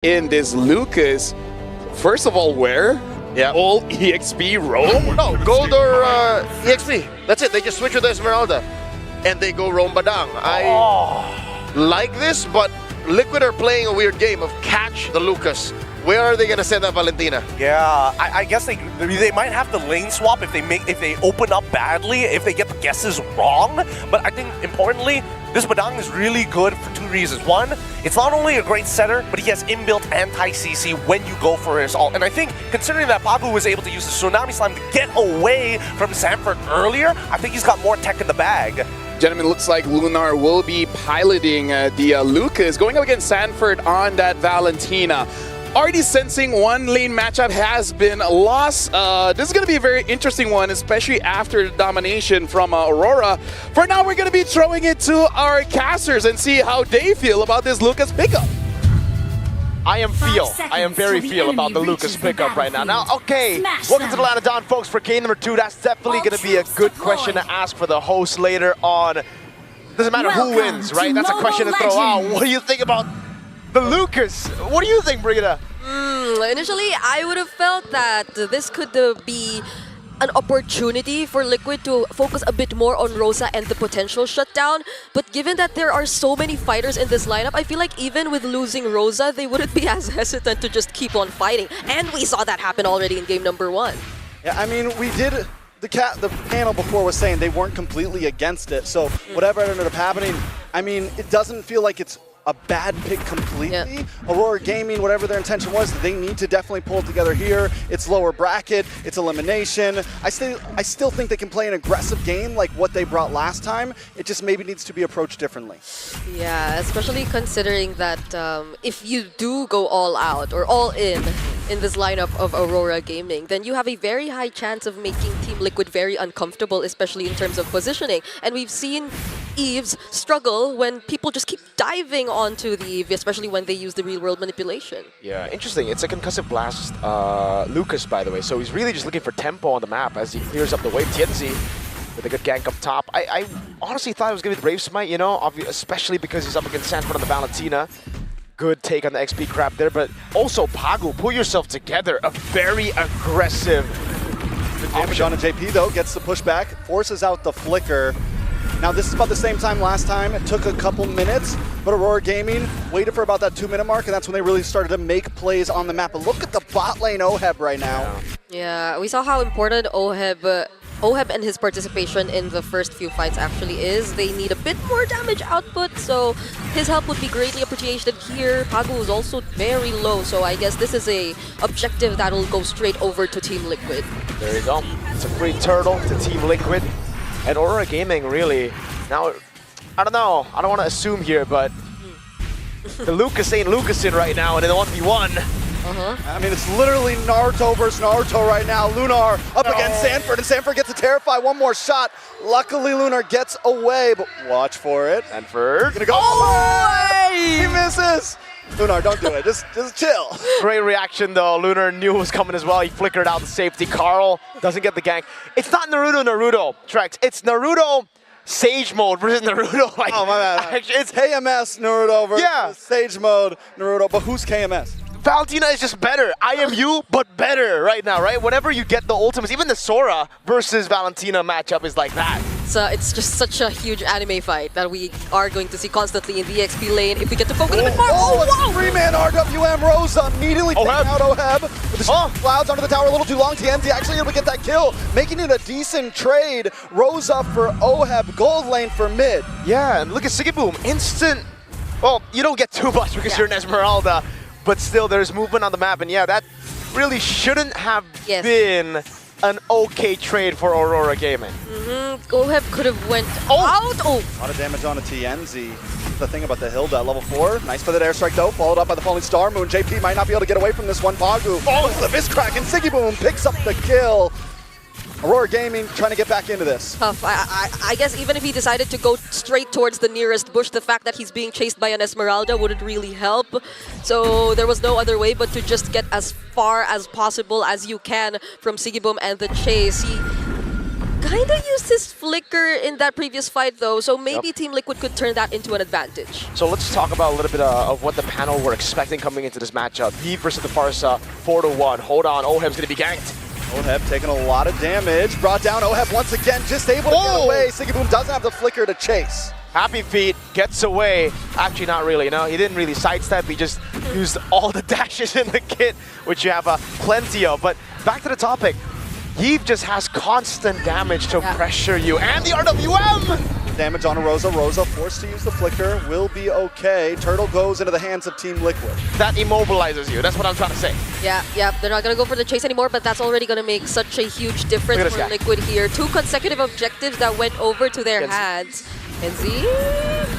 in this Lucas. First of all, where? Yeah. All EXP roam? No, gold or EXP. That's it. They just switch with the Esmeralda. And they go roam Badang. I like this, but Liquid are playing a weird game of catch the Lucas. Where are they going to send that Valentina? Yeah, I guess they might have to lane swap if they open up badly, if they get the guesses wrong. But I think importantly, this Badang is really good for two reasons. One, it's not only a great setter, but he has inbuilt anti-CC when you go for his ult. And I think considering that Pagu was able to use the Tsunami Slime to get away from Sanford earlier, I think he's got more tech in the bag. Gentlemen, looks like Lunar will be piloting the Lucas, going up against Sanford on that Valentina. Already sensing one lane matchup has been lost. This is going to be a very interesting one, especially after the domination from Aurora. For now, we're going to be throwing it to our casters and see how they feel about this Lucas pickup. I am very feel about the Lucas pickup right now. Now, okay, welcome to the Line of Dawn, folks, for game number 2. That's definitely going to be a good question to ask for the host later on. Doesn't matter who wins, right? That's a question to throw out. What do you think about the Lucas? What do you think, Brigida? Initially, I would have felt that this could be an opportunity for Liquid to focus a bit more on Rosa and the potential shutdown. But given that there are so many fighters in this lineup, I feel like even with losing Rosa, they wouldn't be as hesitant to just keep on fighting. And we saw that happen already in game number 1. Yeah, I mean, we did. The panel before was saying they weren't completely against it. So whatever ended up happening, I mean, it doesn't feel like it's a bad pick completely. Yeah. Aurora Gaming, whatever their intention was, they need to definitely pull it together here. It's lower bracket, it's elimination. I still think they can play an aggressive game like what they brought last time. It just maybe needs to be approached differently. Yeah, especially considering that if you do go all out or all in this lineup of Aurora Gaming, then you have a very high chance of making Team Liquid very uncomfortable, especially in terms of positioning. And we've seen Eves struggle when people just keep diving onto the Eve, especially when they use the real-world manipulation. Yeah, interesting. It's a concussive blast, Lucas, by the way. So he's really just looking for tempo on the map as he clears up the wave. Tienzi with a good gank up top. I honestly thought it was going to be the Brave Smite, you know, especially because he's up against Sanford on the Valentina. Good take on the XP crap there, but also Pagu, pull yourself together. A very aggressive Damage on a JP though, gets the pushback, forces out the flicker. Now this is about the same time last time. It took a couple minutes, but Aurora Gaming waited for about that 2-minute mark, and that's when they really started to make plays on the map. But look at the bot lane OHEB right now. Yeah, we saw how important OHEB and his participation in the first few fights actually is. They need a bit more damage output, so his help would be greatly appreciated here. Pagu is also very low, so I guess this is a objective that will go straight over to Team Liquid. There you go. It's a free turtle to Team Liquid. And Aurora Gaming, really, now, I don't know, I don't want to assume here, but the Lucas ain't Lucasin right now in the 1v1. I mean, it's literally Naruto versus Naruto right now. Lunar up against Sanford, and Sanford gets to terrify. One more shot. Luckily, Lunar gets away, but watch for it. Sanford. Gonna go. Oh, he misses. Lunar, don't do it. Just chill. Great reaction, though. Lunar knew it was coming as well. He flickered out the safety. Carl doesn't get the gank. It's not Naruto, Trex. It's Naruto Sage Mode versus Naruto. Like, oh, my bad. Actually, it's KMS Naruto versus Sage Mode Naruto. But who's KMS? Valentina is just better. I am you, but better right now, right? Whenever you get the ultimates, even the Sora versus Valentina matchup is like that. So it's just such a huge anime fight that we are going to see constantly in the XP lane if we get to focus a bit more. Oh, wow! 3-man RWM Rosa immediately taking out OHEB. With the clouds onto the tower a little too long. TNZ actually able to get that kill, making it a decent trade. Rosa for OHEB, gold lane for mid. Yeah, and look at Sigiboom. Instant. Well, you don't get too much because you're an Esmeralda. But still, there's movement on the map, and yeah, that really shouldn't have been an okay trade for Aurora Gaming. OHEB could have went out. Oh, a lot of damage on a TNZ. The thing about the Hilda at level 4. Nice for that airstrike though, followed up by the falling star moon. JP might not be able to get away from this one. Pagu. Oh, the fist crack, and Sigiboom picks up the kill. Aurora Gaming trying to get back into this. Tough. I guess even if he decided to go straight towards the nearest bush, the fact that he's being chased by an Esmeralda wouldn't really help. So there was no other way but to just get as far as possible as you can from Sigiboom and the chase. kind of used his flicker in that previous fight though, so maybe Team Liquid could turn that into an advantage. So let's talk about a little bit of what the panel were expecting coming into this matchup. Heat versus the Farsa, 4-1. Hold on, Oheb's going to be ganked. Oheb taking a lot of damage. Brought down Oheb once again, just able to get away. Sigiboom doesn't have the flicker to chase. Happy Feet gets away. Actually, not really. You know, he didn't really sidestep. He just used all the dashes in the kit, which you have plenty of. But back to the topic. Yves just has constant damage to pressure you. And the RWM! Damage on a Rosa. Rosa forced to use the flicker. Will be okay. Turtle goes into the hands of Team Liquid. That immobilizes you. That's what I'm trying to say. Yeah, they're not going to go for the chase anymore, but that's already going to make such a huge difference for Liquid here. 2 consecutive objectives that went over to their hands. Kenzie.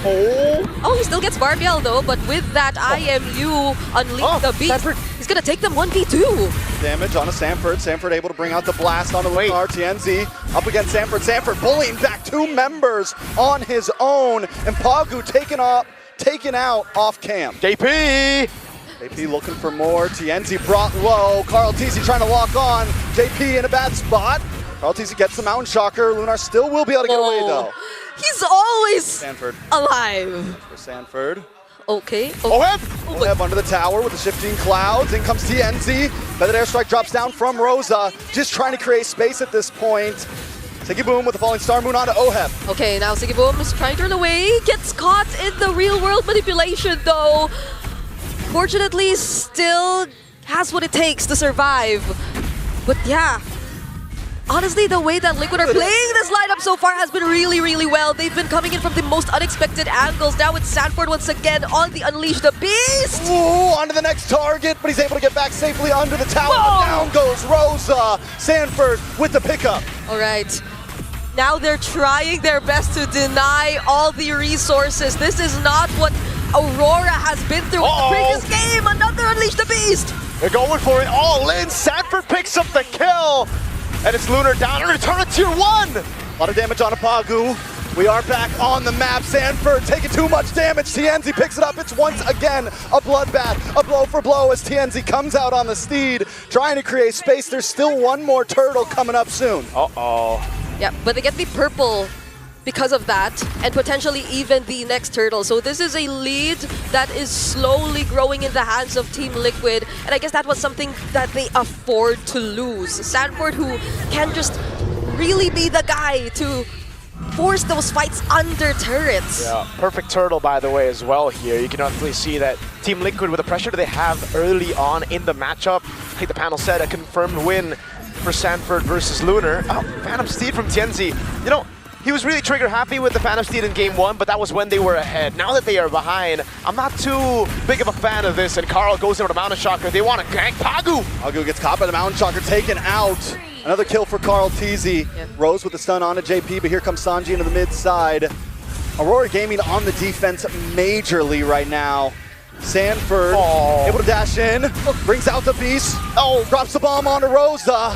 Oh, he still gets Barbiel though, but with that IMU unleash the beast, he's gonna take them 1v2. Damage on a Sanford. Sanford able to bring out the blast on the Lunar. TNZ up against Sanford. Sanford bullying back 2 members on his own, and Pagu taken out off cam. JP looking for more. TNZ brought low. Carl TZ trying to lock on. JP in a bad spot. Carl TZ gets the Mountain Shocker. Lunar still will be able to get away though. He's always Sanford alive. for Sanford. Okay. Oheb under the tower with the shifting clouds. In comes TNZ. Feathered Airstrike drops down from Rosa. Just trying to create space at this point. Sigiboom with the falling star moon onto Oheb. Okay, now Sigiboom is trying to turn away. Gets caught in the real world manipulation though. Fortunately, still has what it takes to survive. But yeah. Honestly, the way that Liquid are playing this lineup so far has been really, really well. They've been coming in from the most unexpected angles. Now with Sanford once again on the Unleash the Beast. Ooh, onto the next target, but he's able to get back safely under the tower. But down goes Rosa. Sanford with the pickup. All right. Now they're trying their best to deny all the resources. This is not what Aurora has been through in the previous game. Another Unleash the Beast. They're going for it all in. Sanford picks up the kill. And it's Lunar down and return to tier 1! A lot of damage on Apagu. We are back on the map. Sanford taking too much damage. TNZ picks it up. It's once again a bloodbath. A blow for blow as TNZ comes out on the steed, trying to create space. There's still one more turtle coming up soon. Yeah, but they get the purple because of that, and potentially even the next turtle. So this is a lead that is slowly growing in the hands of Team Liquid, and I guess that was something that they afford to lose. Sanford, who can just really be the guy to force those fights under turrets. Yeah, perfect turtle by the way as well here. You can actually see that Team Liquid, with the pressure that they have early on in the matchup, I think the panel said a confirmed win for Sanford versus Lunar. Oh, Phantom Steed from TNZ. You know, he was really trigger happy with the Phantom Steed in game 1, but that was when they were ahead. Now that they are behind, I'm not too big of a fan of this, and Carl goes over to Mountain Shocker. They want to gank Pagu. Pagu gets caught by the Mountain Shocker, taken out. Another kill for Carl TZ. Rose with the stun onto JP, but here comes Sanji into the mid side. Aurora Gaming on the defense majorly right now. Sanford able to dash in, brings out the beast. Drops the bomb onto Rosa.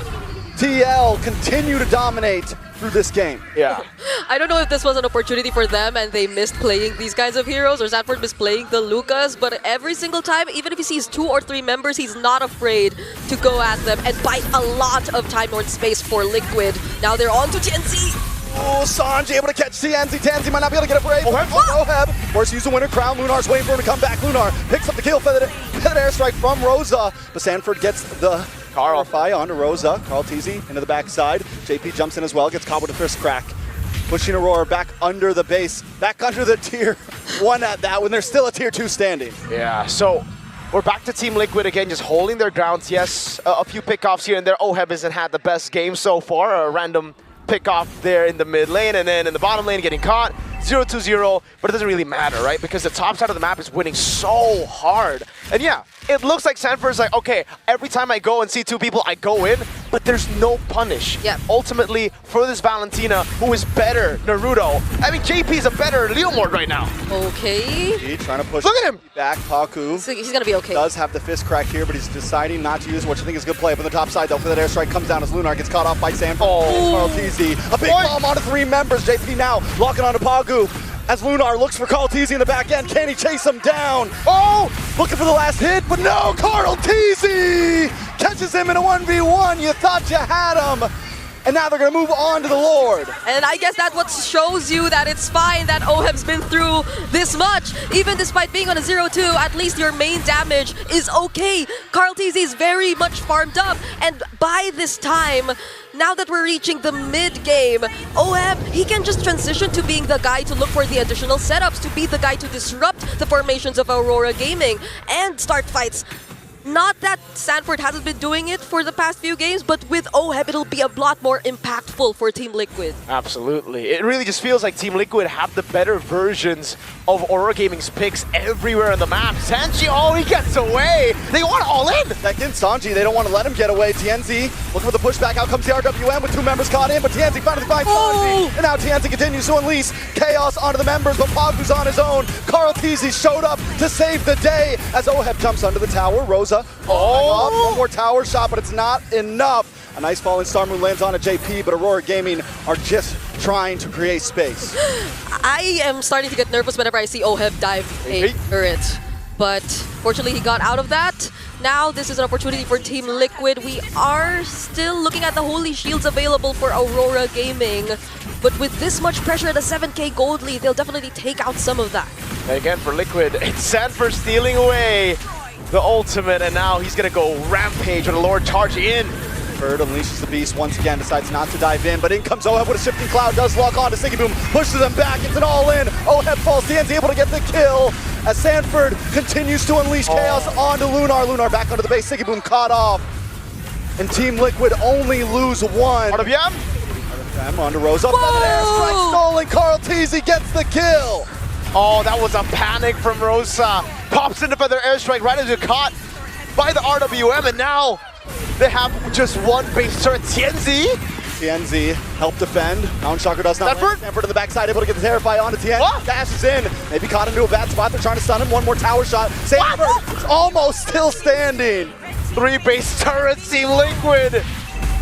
TL continue to dominate through this game. Yeah. I don't know if this was an opportunity for them and they missed playing these kinds of heroes, or Sanford missed playing the Lucas, but every single time, even if he sees 2 or 3 members, he's not afraid to go at them and buy a lot of Time Lord space for Liquid. Now they're on to TNZ. Oh, Sanji able to catch TNZ. TNZ might not be able to get a break. Oheb forced to use the Winter Crown. Lunar's waiting for him to come back. Lunar picks up the kill. Feathered Airstrike from Rosa, but Sanford gets the Clarify onto Rosa. Carl TZ into the backside. JP jumps in as well, gets caught with a fist crack. Pushing Aurora back under the base, back under the tier 1 at that when there's still a tier 2 standing. Yeah, so we're back to Team Liquid again, just holding their grounds. Yes, a few pickoffs here and there. Oheb hasn't had the best game so far. A random pickoff there in the mid lane, and then in the bottom lane getting caught. 0-2-0, but it doesn't really matter, right? Because the top side of the map is winning so hard. And yeah, it looks like Sanford's like, okay, every time I go and see 2 people, I go in, but there's no punish. Yeah. Ultimately, for this Valentina, who is better Naruto, I mean, JP's a better Leomord right now. Okay. He trying to push Look at him! back. Paku So he's gonna be okay. does have the fist crack here, but he's deciding not to use, which I think is a good play. Up on the top side, though, for that airstrike comes down as Lunar gets caught off by Sanford. Carl TZ. A big bomb onto 3 members. JP now locking onto Pagu. As Lunar looks for Carl TZ in the back end. Can he chase him down? Looking for the last hit, but no! Carl TZ catches him in a 1v1. You thought you had him. And now they're going to move on to the Lord. And I guess that what shows you that it's fine that OHEB's been through this much. Even despite being on a 0-2, at least your main damage is okay. Carl TZ is very much farmed up. And by this time, now that we're reaching the mid-game, OHEB, he can just transition to being the guy to look for the additional setups, to be the guy to disrupt the formations of Aurora Gaming and start fights. Not that Sanford hasn't been doing it for the past few games, but with OHEB, it'll be a lot more impactful for Team Liquid. Absolutely. It really just feels like Team Liquid have the better versions of Aurora Gaming's picks everywhere on the map. Sanji, oh, he gets away. They want all in. Second, Sanji, they don't want to let him get away. TNZ looking for the pushback. Out comes the RWM with 2 members caught in, but TNZ finally finds Sanji. And now TNZ continues to unleash chaos onto the members, but Pogbu's on his own. Carl TZ showed up to save the day as OHEB jumps under the tower. Rosa, one more tower shot, but it's not enough. A nice falling Star Moon lands on a JP, but Aurora Gaming are just trying to create space. I am starting to get nervous whenever I see OHEB dive a turret. But fortunately, he got out of that. Now, this is an opportunity for Team Liquid. We are still looking at the Holy Shields available for Aurora Gaming. But with this much pressure at a 7k gold lead, they'll definitely take out some of that. And again, for Liquid, it's Sanford stealing away the ultimate, and now he's going to go rampage with a Lord charge in. Bird unleashes the beast once again, decides not to dive in, but in comes OHEB with a shifting cloud, does lock on to Siggy Boom, pushes him back, it's an all-in. OHEB falls, TNZ able to get the kill as Sanford continues to unleash chaos onto Lunar. Lunar back onto the base, Siggy Boom caught off. And Team Liquid only lose one. RWM onto Rosa, feather airstrike stolen, Carl TZ gets the kill. Oh, that was a panic from Rosa. Pops into feather airstrike right as you're caught by the RWM, and now they have just one base turret. TNZ help defend. Mount Shocker does not land. Sanford to the backside, able to get the Terrify onto TNZ. Dashes in. Maybe caught into a bad spot. They're trying to stun him. One more tower shot. Sanford almost still standing. 3 base turrets, Team Liquid.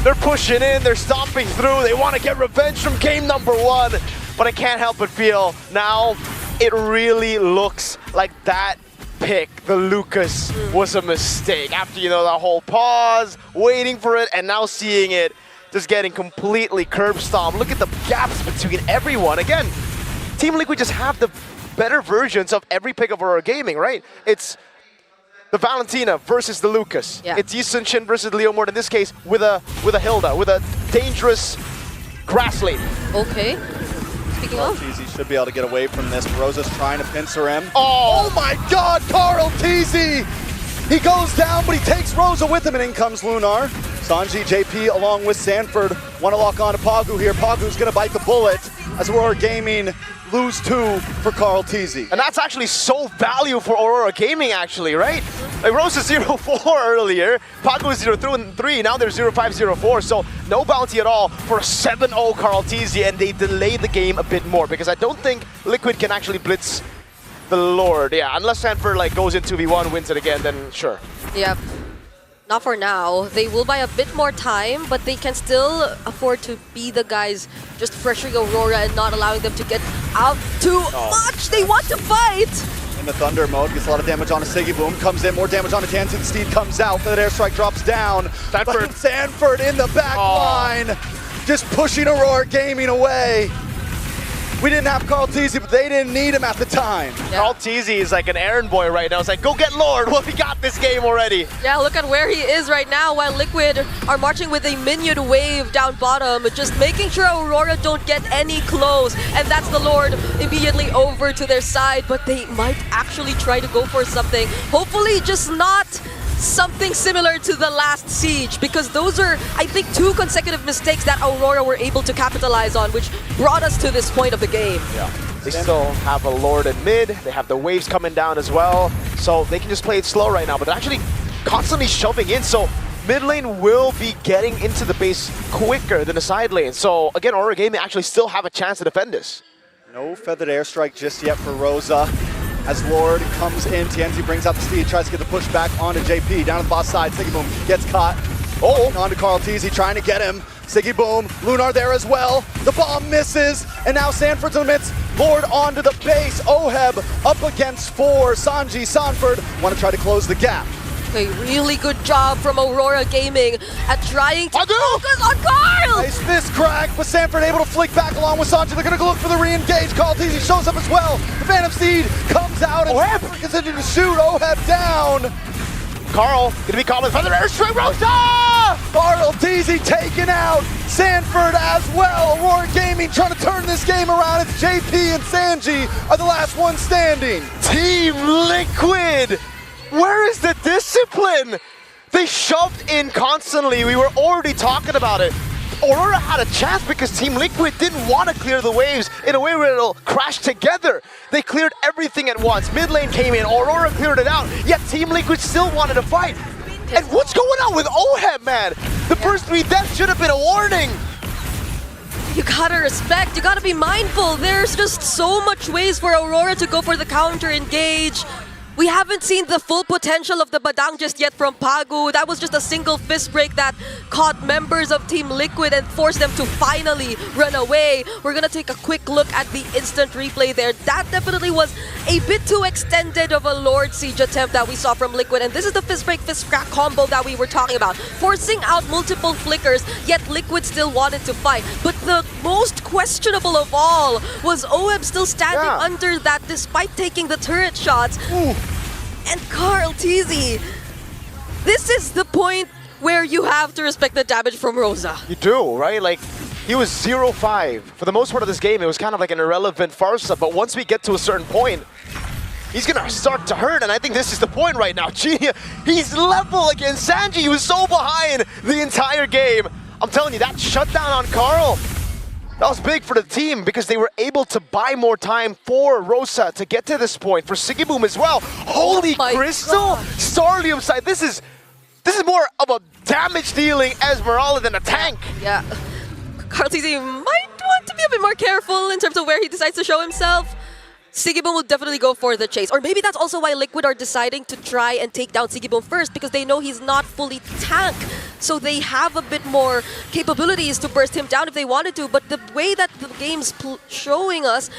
They're pushing in. They're stomping through. They want to get revenge from game number 1. But I can't help but feel now it really looks like that pick, the Lucas, was a mistake. After, you know, that whole pause, waiting for it, and now seeing it just getting completely curb stomped. Look at the gaps between everyone. Again, Team Liquid just have the better versions of every pick of Aurora Gaming, right? It's the Valentina versus the Lucas. Yeah. It's Yi Sun-shin versus Leo Mort, in this case, with a Hilda, with a dangerous grass lane. Okay. Speaking of, TZ should be able to get away from this. Rosa's trying to pincer him. Oh My God, Carl TZ! He goes down, but he takes Rosa with him, and in comes Lunar. Sanji, JP, along with Sanford, want to lock on to Pagu here. Pagu's going to bite the bullet as Aurora Gaming lose 2 for Carl TZ. And that's actually so value for Aurora Gaming, actually, right? Like Rosa 0-4 earlier, Pagu 0-3, now they're 0-5-0-4, so no bounty at all for a 7-0 Carl TZ, and they delay the game a bit more because I don't think Liquid can actually blitz the Lord. Yeah, unless Sanford like goes in 2v1, wins it again, then sure. yep. Not for now. They will buy a bit more time, but they can still afford to be the guys just pressuring Aurora and not allowing them to get out too much. They want to fight! In the Thunder mode, gets a lot of damage on a Siggy Boom, comes in, more damage on a TNZ, the Steed comes out, that airstrike drops down. Sanford in the back line, just pushing Aurora Gaming away. We didn't have Carl TZ, but they didn't need him at the time. Yeah. Carl TZ is like an errand boy right now. It's like, go get Lord. Well, we got this game already. Yeah, look at where he is right now while Liquid are marching with a minion wave down bottom, just making sure Aurora don't get any close. And that's the Lord immediately over to their side, but they might actually try to go for something. Hopefully just not something similar to the last siege, because those are, I think, 2 consecutive mistakes that Aurora were able to capitalize on, which brought us to this point of the game. Yeah. They still have a Lord in mid, they have the waves coming down as well, so they can just play it slow right now, but they're actually constantly shoving in, so mid lane will be getting into the base quicker than the side lane. So again, Aurora Gaming actually still have a chance to defend this. No feathered airstrike just yet for Rosa. As Lord comes in, TNZ brings out the Steed, tries to get the push back onto JP. Down to the boss side, Siggy Boom gets caught. Onto Carl TZ, trying to get him. Siggy Boom, Lunar there as well. The bomb misses, and now Sanford's in the midst. Lord onto the base. OHEB up against 4. Sanji, Sanford want to try to close the gap. A really good job from Aurora Gaming at trying to focus on Carl! Nice fist crack, but Sanford able to flick back along with Sanji. They're going to look for the re-engage. Carl Teasy shows up as well. The Phantom Seed comes out and Sanford continues to shoot. Oheb down. Carl gonna be calling for the airstrike. Rosa! Carl Teasy taken out. Sanford as well. Aurora Gaming trying to turn this game around. It's JP and Sanji are the last ones standing. Team Liquid! Where is the discipline? They shoved in constantly. We were already talking about it. Aurora had a chance because Team Liquid didn't want to clear the waves in a way where it'll crash together. They cleared everything at once. Mid lane came in, Aurora cleared it out, yet Team Liquid still wanted to fight. And what's going on with Oheb, man? The first 3 deaths should have been a warning. You gotta respect, you gotta be mindful. There's just so much ways for Aurora to go for the counter engage. We haven't seen the full potential of the Badang just yet from Pagu. That was just a single fist break that caught members of Team Liquid and forced them to finally run away. We're gonna take a quick look at the instant replay there. That definitely was a bit too extended of a Lord Siege attempt that we saw from Liquid. And this is the fist break, fist crack combo that we were talking about. Forcing out multiple flickers, yet Liquid still wanted to fight. But the most questionable of all was Oheb still standing under that despite taking the turret shots. Ooh. And Carl Teasy, this is the point where you have to respect the damage from Rosa. You do, right? Like, he was 0-5. For the most part of this game, it was kind of like an irrelevant farsa, but once we get to a certain point, he's gonna start to hurt, and I think this is the point right now. Genia, he's level against Sanji. He was so behind the entire game. I'm telling you, that shutdown on Carl, that was big for the team because they were able to buy more time for Rosa to get to this point. For Sigiboom as well. Holy Crystal! God. Starlium side. This is more of a damage dealing Esmeralda than a tank. Yeah. Carl Teasy might want to be a bit more careful in terms of where he decides to show himself. Sigiboom will definitely go for the chase. Or maybe that's also why Liquid are deciding to try and take down Sigiboom first, because they know he's not fully tank. So they have a bit more capabilities to burst him down if they wanted to. But the way that the game's showing us,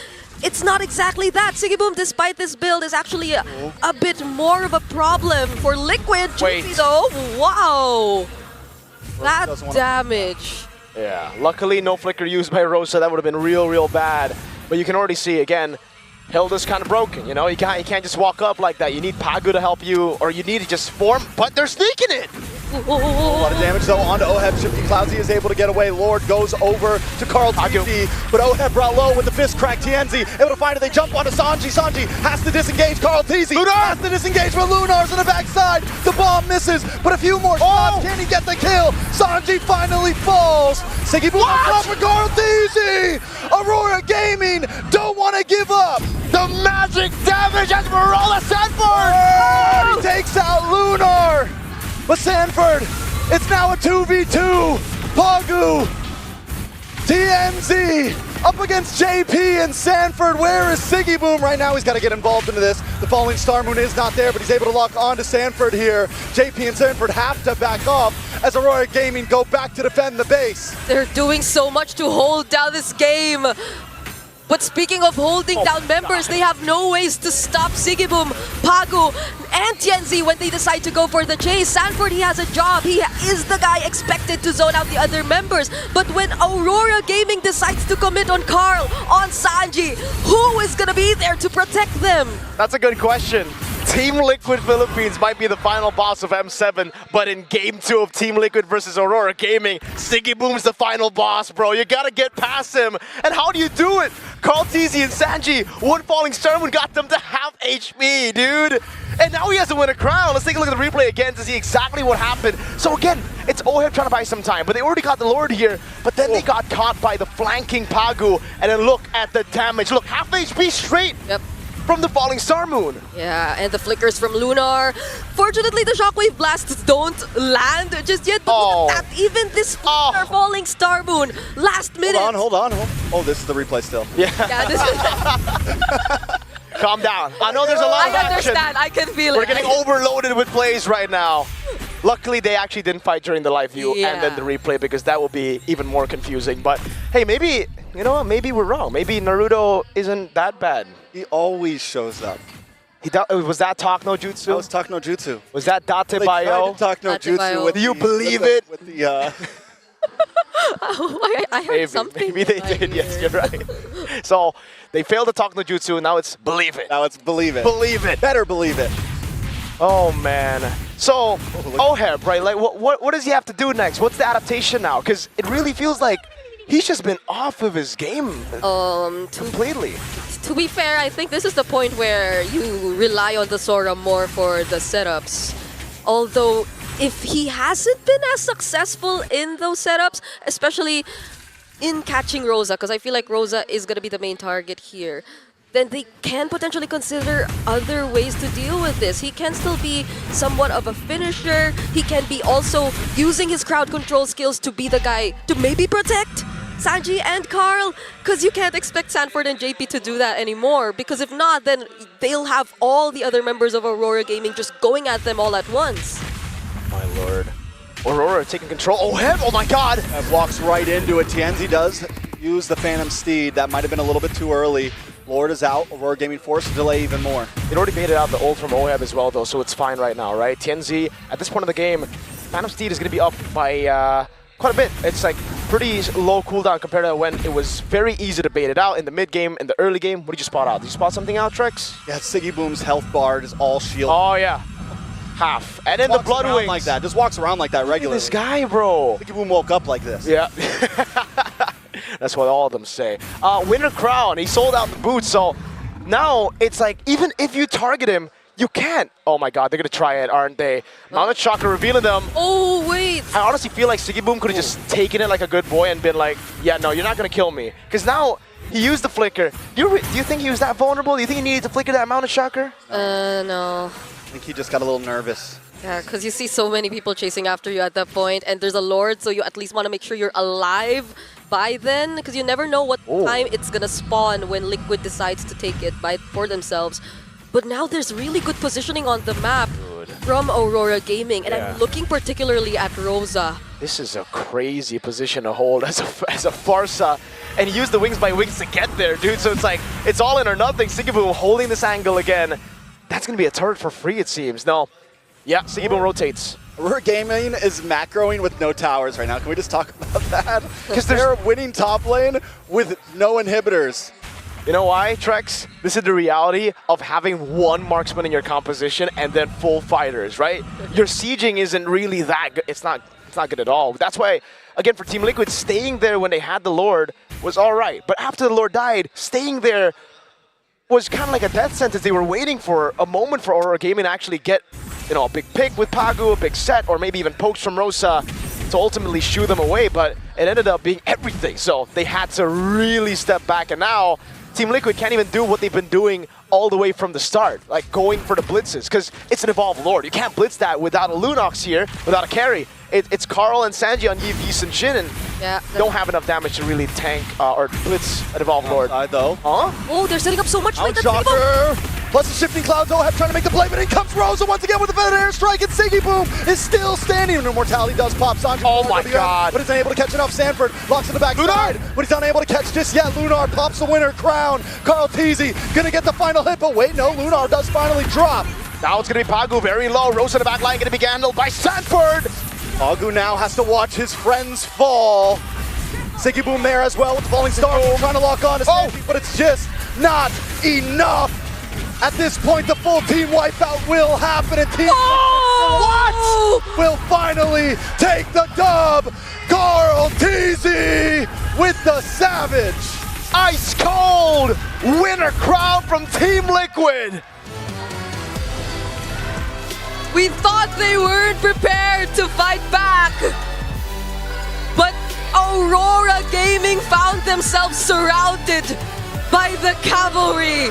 it's not exactly that. Sigiboom, despite this build, is actually a bit more of a problem for Liquid. Wait. JP though, wow. That damage. Yeah, luckily no flicker used by Rosa. That would have been real bad. But you can already see, again, Hilda's kind of broken, you know? You can't just walk up like that. You need Pagu to help you, or you need to just form, but they're sneaking it! A lot of damage though onto Oheb. Shifty Cloudsy is able to get away. Lord goes over to Carl Teasy, but Oheb brought low with the fist crack. Tienzi able to find it. They jump onto Sanji. Sanji has to disengage Carl Teasy. Lunar has to disengage, but Lunar's in the backside. The bomb misses, but a few more shots. Can he get the kill? Sanji finally falls. Sigiboom up for Carl Teasy. Aurora Gaming don't want to give up. The magic damage Esmeralda Sanford! He takes out Lunar. But Sanford, it's now a 2v2. Pagu, TNZ up against JP and Sanford. Where is Sigiboom right now? He's got to get involved into this. The falling Star Moon is not there, but he's able to lock onto Sanford here. JP and Sanford have to back off as Aurora Gaming go back to defend the base. They're doing so much to hold down this game. But speaking of holding down members, they have no ways to stop Sigiboom, Pagu, and Tienzi when they decide to go for the chase. Sanford, he has a job. He is the guy expected to zone out the other members. But when Aurora Gaming decides to commit on Carl, on Sanji, who is going to be there to protect them? That's a good question. Team Liquid Philippines might be the final boss of M7, but in Game 2 of Team Liquid versus Aurora Gaming, Sigiboom's the final boss, bro. You gotta get past him. And how do you do it? Carl Teasy and Sanji, one falling Star Moon got them to half HP, dude. And now he has to win a crown. Let's take a look at the replay again to see exactly what happened. So again, it's Oheb trying to buy some time, but they already got the Lord here, but then they got caught by the flanking Pagu, and then look at the damage. Look, half HP straight. Yep. From the falling Star Moon. Yeah, and the flickers from Lunar. Fortunately, the shockwave blasts don't land just yet, but look at that. Even this flicker falling Star Moon, last minute. Hold on. Oh, this is the replay still. Yeah. This is Calm down. I know there's a lot of I action. understand. I can feel We're it. getting overloaded with plays right now. Luckily, they actually didn't fight during the live view Yeah. and then the replay, because that would be even more confusing. But hey, maybe, you know what? Maybe we're wrong. Maybe Naruto isn't that bad. He always shows up. Was that talk no jutsu? That was talk no jutsu. Was that date They tried bayo? to talk no Date jutsu bayo. with Do you the- believe with the- it? With the, I heard something. Maybe they like did. Yes, here. you're right. So they failed to talk no jutsu. Now it's believe it. now it's believe it. Believe it. Better believe it. Oh man. So Oheb, right? Like, what does he have to do next? What's the adaptation now? Because it really feels like he's just been off of his game completely. To be fair, I think this is the point where you rely on the Sora more for the setups. Although, if he hasn't been as successful in those setups, especially in catching Rosa, because I feel like Rosa is going to be the main target here, then they can potentially consider other ways to deal with this. He can still be somewhat of a finisher. He can be also using his crowd control skills to be the guy to maybe protect Sanji and Carl, because you can't expect Sanford and JP to do that anymore, because if not, then they'll have all the other members of Aurora Gaming just going at them all at once. My lord. Aurora taking control. Oheb, oh my god! That walks right into it. Tienzi does use the Phantom Steed. That might have been a little bit too early. Lord is out. Aurora Gaming forced to delay even more. It already made it out the ult from Oheb as well, though, so it's fine right now, right? Tienzi, at this point of the game, Phantom Steed is going to be up by quite a bit. It's like pretty low cooldown compared to when it was very easy to bait it out in the mid game, in the early game. What did you spot out? Did you spot something out, Trex? Yeah, Siggy Boom's health bar is all shield. Oh, yeah. Half. And then the Walks Blood around Wings. like that. Just walks around like that Look at regularly. this guy, bro. Siggy Boom woke up like this. Yeah. That's what all of them say. Winter Crown, he sold out the boots, so now it's like, even if you target him, you can't. Oh my god, they're going to try it, aren't they? Mounted Chakra revealing them. Oh, wait! I honestly feel like Siggy Boom could have just taken it like a good boy and been like, yeah, no, you're not going to kill me. Because now he used the flicker. Do you think he was that vulnerable? Do you think he needed to flicker that Mounted Chakra? No. I think he just got a little nervous. Yeah, because you see so many people chasing after you at that point, and there's a Lord, so you at least want to make sure you're alive by then, because you never know what time it's going to spawn when Liquid decides to take it for themselves. But now there's really good positioning on the map from Aurora Gaming, and I'm looking particularly at Rosa. This is a crazy position to hold as a Farsa, and he used the wings by wings to get there, dude. So it's like, it's all in or nothing. Siggy Boom holding this angle again. That's going to be a turret for free, it seems. No. Yeah, Siggy Boom rotates. Aurora Gaming is macroing with no towers right now. Can we just talk about that? Because they're winning top lane with no inhibitors. You know why, Trex? This is the reality of having one marksman in your composition and then full fighters, right? Your sieging isn't really that good. It's not good at all. That's why, again, for Team Liquid, staying there when they had the Lord was all right. But after the Lord died, staying there was kind of like a death sentence. They were waiting for a moment for Aurora Gaming to actually get, you know, a big pick with Pagu, a big set, or maybe even pokes from Rosa to ultimately shoo them away. But it ended up being everything. So they had to really step back. And now Team Liquid can't even do what they've been doing all the way from the start, like going for the blitzes, because it's an evolved Lord. You can't blitz that without a Lunox here, without a carry. It's Carl and Sanji on Yi, Ys, and Shin, and don't have enough damage to really tank or blitz an evolved Lord. Though. Huh? Oh, they're setting up so much like that. Shocker! Plus the shifting clouds, Oheb trying to make the play, but in comes Rosa once again with a feather airstrike, and Siggy Boom is still standing. And Immortality does pop Sanji. Oh my god. But he's unable to catch enough. Sanford locks in the backside, but he's unable to catch just yet. Lunar pops the winner crown. Carl Teasy gonna get the final hit, but wait, no, Lunar does finally drop. Now it's going to be Pagu very low. Rosa in the back line going to be handled by Sanford. Pagu now has to watch his friends fall. Siggy Boom there as well with the falling star, trying to lock on to Sanji, but it's just not enough. At this point, the full team wipeout will happen, and Team will finally take the dub. Carl Teasy with the savage. Ice cold winner crown from Team Liquid. We thought they weren't prepared to fight back, but Aurora Gaming found themselves surrounded by the cavalry